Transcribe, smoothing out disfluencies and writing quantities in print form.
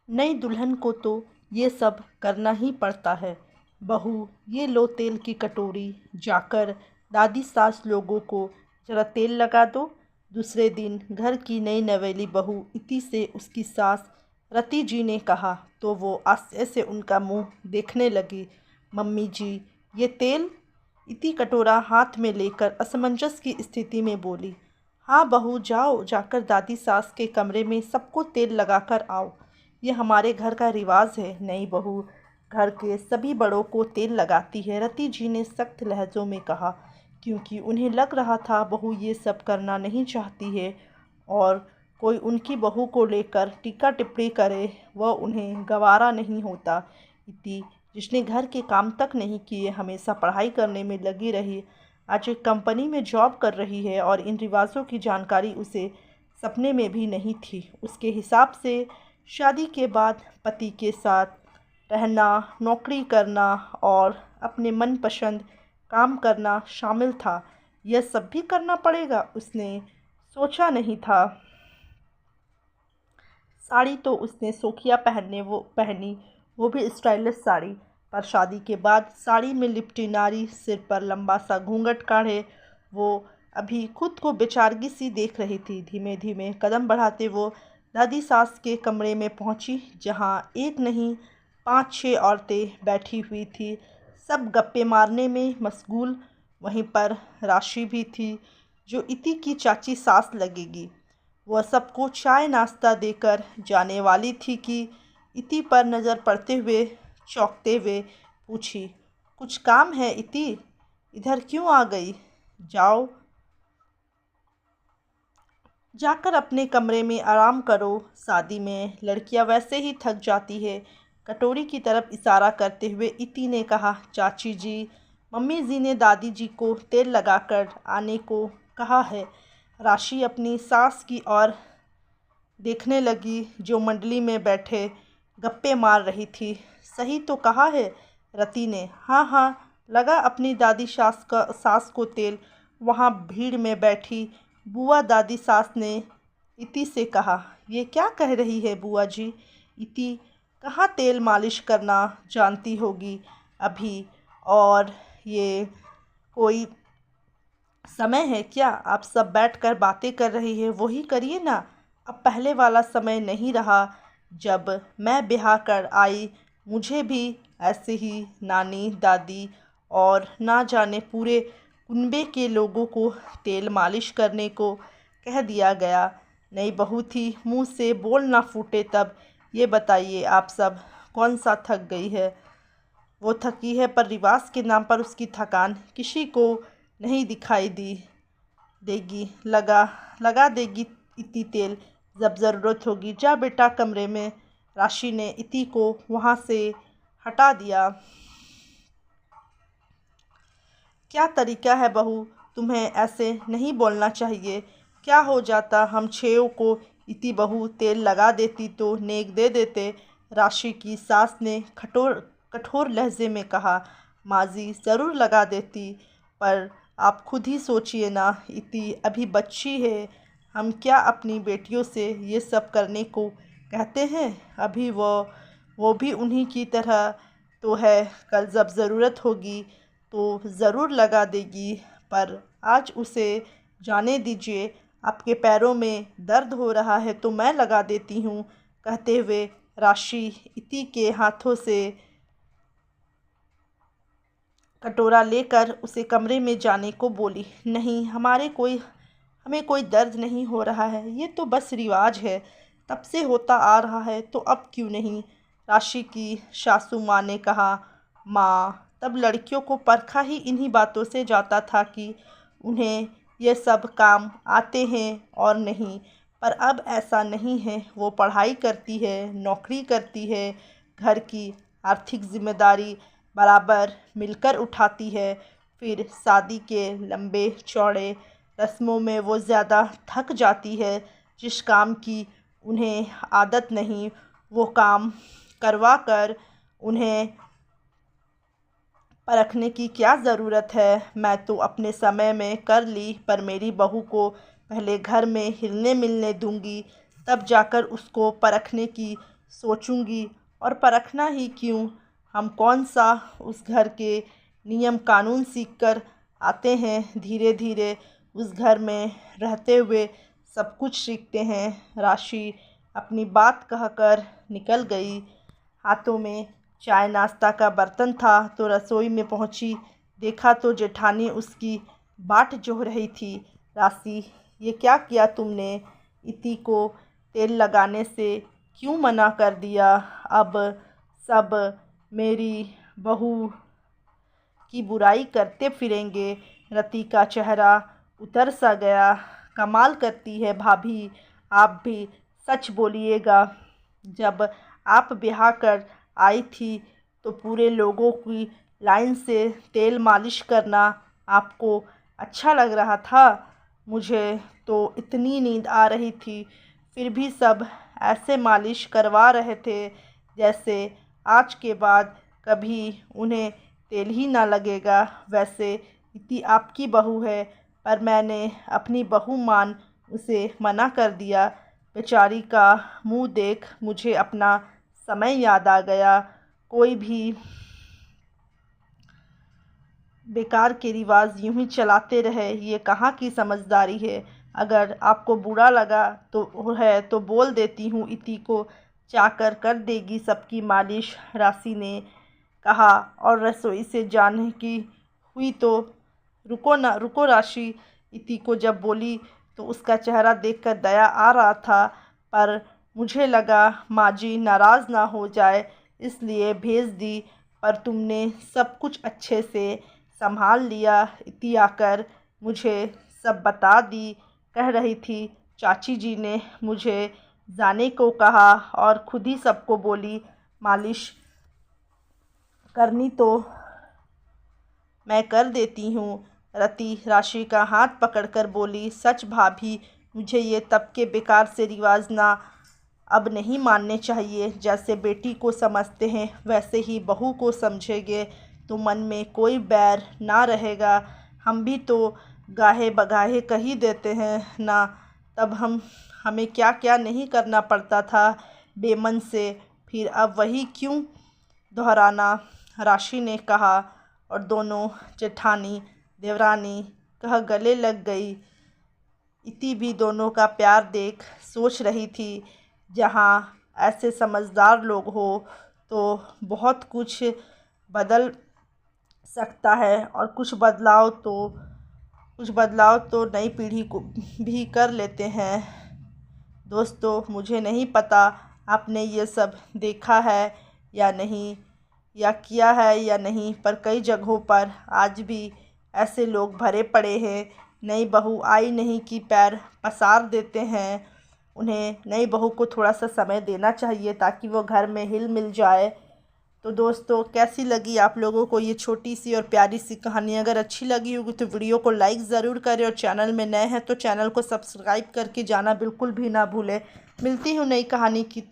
नई दुल्हन को तो ये सब करना ही पड़ता है। बहू, ये लो तेल की कटोरी, जाकर दादी सास लोगों को जरा तेल लगा दो। दूसरे दिन घर की नई नवेली बहू इति से उसकी सास रति जी ने कहा तो वो आश्चर्य से उनका मुंह देखने लगी। मम्मी जी, ये तेल? इति कटोरा हाथ में लेकर असमंजस की स्थिति में बोली। हाँ बहू, जाओ, जाकर दादी सास के कमरे में सबको तेल लगाकर आओ। ये हमारे घर का रिवाज है। नई बहू घर के सभी बड़ों को तेल लगाती है, रति जी ने सख्त लहजों में कहा, क्योंकि उन्हें लग रहा था बहू ये सब करना नहीं चाहती है और कोई उनकी बहू को लेकर टीका टिप्पणी करे वह उन्हें गवारा नहीं होता। इति, जिसने घर के काम तक नहीं किए, हमेशा पढ़ाई करने में लगी रही, आज एक कंपनी में जॉब कर रही है और इन रिवाजों की जानकारी उसे सपने में भी नहीं थी। उसके हिसाब से शादी के बाद पति के साथ रहना, नौकरी करना और अपने मनपसंद काम करना शामिल था। यह सब भी करना पड़ेगा, उसने सोचा नहीं था। साड़ी तो उसने सोखिया पहनी, वो भी स्टाइलिश साड़ी। पर शादी के बाद साड़ी में लिपटी नारी सिर पर लंबा सा घूंघट काढ़े वो अभी खुद को बेचारगी सी देख रही थी। धीमे धीमे कदम बढ़ाते वो दादी सास के कमरे में पहुंची, जहां एक नहीं 5-6 औरतें बैठी हुई थी, सब गप्पे मारने में मशगूल। वहीं पर राशि भी थी, जो इति की चाची सास लगेगी। वह सबको चाय नाश्ता देकर जाने वाली थी कि इति पर नज़र पड़ते हुए चौंकते हुए पूछी, कुछ काम है इति? इधर क्यों आ गई? जाओ, जाकर अपने कमरे में आराम करो। शादी में लड़कियां वैसे ही थक जाती है। कटोरी की तरफ इशारा करते हुए इति ने कहा, चाची जी, मम्मी जी ने दादी जी को तेल लगाकर आने को कहा है। राशि अपनी सास की ओर देखने लगी, जो मंडली में बैठे गप्पे मार रही थी। सही तो कहा है रति ने। हाँ हाँ, लगा अपनी दादी सास को तेल। वहाँ भीड़ में बैठी बुआ दादी सास ने इति से कहा, ये क्या कह रही है बुआ जी? इति, कहाँ तेल मालिश करना जानती होगी अभी, और ये कोई समय है क्या? आप सब बैठकर बातें कर रही है, वही करिए ना। अब पहले वाला समय नहीं रहा। जब मैं ब्याह कर आई, मुझे भी ऐसे ही नानी दादी और ना जाने पूरे कुनबे के लोगों को तेल मालिश करने को कह दिया गया। नई बहू थी, मुंह से बोल ना फूटे तब। ये बताइए आप सब, कौन सा थक गई है? वो थकी है, पर रिवाज के नाम पर उसकी थकान किसी को नहीं दिखाई देगी। लगा लगा देगी इति तेल, जब ज़रूरत होगी। जा बेटा कमरे में। राशि ने इति को वहाँ से हटा दिया। क्या तरीका है बहू, तुम्हें ऐसे नहीं बोलना चाहिए। क्या हो जाता हम छेओ को इति बहू तेल लगा देती तो नेक दे देते। राशि की सास ने कठोर लहजे में कहा, माजी ज़रूर लगा देती, पर आप खुद ही सोचिए ना, इति अभी बच्ची है। हम क्या अपनी बेटियों से ये सब करने को कहते हैं? अभी वो भी उन्हीं की तरह तो है। कल जब ज़रूरत होगी तो ज़रूर लगा देगी, पर आज उसे जाने दीजिए। आपके पैरों में दर्द हो रहा है तो मैं लगा देती हूँ। कहते हुए राशि इति के हाथों से कटोरा लेकर उसे कमरे में जाने को बोली। नहीं, हमें कोई दर्द नहीं हो रहा है। ये तो बस रिवाज है, तब से होता आ रहा है, तो अब क्यों नहीं? राशि की सासू माँ ने कहा। माँ, तब लड़कियों को परखा ही इन्हीं बातों से जाता था कि उन्हें ये सब काम आते हैं और नहीं। पर अब ऐसा नहीं है। वो पढ़ाई करती है, नौकरी करती है, घर की आर्थिक जिम्मेदारी बराबर मिलकर उठाती है। फिर शादी के लंबे चौड़े रस्मों में वो ज़्यादा थक जाती है। जिस काम की उन्हें आदत नहीं, वो काम करवा कर उन्हें परखने की क्या ज़रूरत है? मैं तो अपने समय में कर ली, पर मेरी बहू को पहले घर में हिलने मिलने दूंगी, तब जाकर उसको परखने की सोचूंगी और परखना ही क्यों, हम कौन सा उस घर के नियम कानून सीख कर आते हैं, धीरे धीरे उस घर में रहते हुए सब कुछ सीखते हैं। राशि अपनी बात कहकर निकल गई। हाथों में चाय नाश्ता का बर्तन था तो रसोई में पहुंची, देखा तो जेठानी उसकी बाट जोह रही थी। राशि, ये क्या किया तुमने? इति को तेल लगाने से क्यों मना कर दिया? अब सब मेरी बहू की बुराई करते फिरेंगे। रति का चेहरा उतर सा गया। कमाल करती है भाभी, आप भी सच बोलिएगा। जब आप ब्याह कर आई थी तो पूरे लोगों की लाइन से तेल मालिश करना आपको अच्छा लग रहा था। मुझे तो इतनी नींद आ रही थी, फिर भी सब ऐसे मालिश करवा रहे थे जैसे आज के बाद कभी उन्हें तेल ही ना लगेगा। वैसे इति आपकी बहू है, पर मैंने अपनी बहू मान उसे मना कर दिया। बेचारी का मुंह देख मुझे अपना समय याद आ गया। कोई भी बेकार के रिवाज यूं ही चलाते रहे, ये कहाँ की समझदारी है। अगर आपको बुरा लगा तो बोल देती हूँ, इति को चाकर कर देगी सबकी मालिश, राशि ने कहा। और रसोई से जाने की हुई तो रुको राशि। इति को जब बोली तो उसका चेहरा देखकर दया आ रहा था, पर मुझे लगा माँ जी नाराज़ ना हो जाए इसलिए भेज दी, पर तुमने सब कुछ अच्छे से संभाल लिया। इति आकर मुझे सब बता दी। कह रही थी, चाची जी ने मुझे जाने को कहा और खुद ही सबको बोली मालिश करनी तो मैं कर देती हूँ। रति राशि का हाथ पकड़कर बोली, सच भाभी, मुझे ये तब के बेकार से रिवाज ना अब नहीं मानने चाहिए। जैसे बेटी को समझते हैं वैसे ही बहू को समझेंगे तो मन में कोई बैर ना रहेगा। हम भी तो गाहे बगाहे कह ही देते हैं ना, तब हमें क्या क्या नहीं करना पड़ता था बेमन से, फिर अब वही क्यों दोहराना? राशि ने कहा। और दोनों जेठानी देवरानी कह गले लग गई। इति भी दोनों का प्यार देख सोच रही थी, जहाँ ऐसे समझदार लोग हो तो बहुत कुछ बदल सकता है, और कुछ बदलाव तो नई पीढ़ी को भी कर लेते हैं। दोस्तों, मुझे नहीं पता आपने ये सब देखा है या नहीं, या किया है या नहीं, पर कई जगहों पर आज भी ऐसे लोग भरे पड़े हैं। नई बहू आई नहीं कि पैर पसार देते हैं। उन्हें नई बहू को थोड़ा सा समय देना चाहिए ताकि वो घर में हिल मिल जाए। तो दोस्तों, कैसी लगी आप लोगों को ये छोटी सी और प्यारी सी कहानी? अगर अच्छी लगी होगी तो वीडियो को लाइक ज़रूर करें, और चैनल में नए हैं तो चैनल को सब्सक्राइब करके जाना बिल्कुल भी ना भूलें। मिलती हूँ नई कहानी की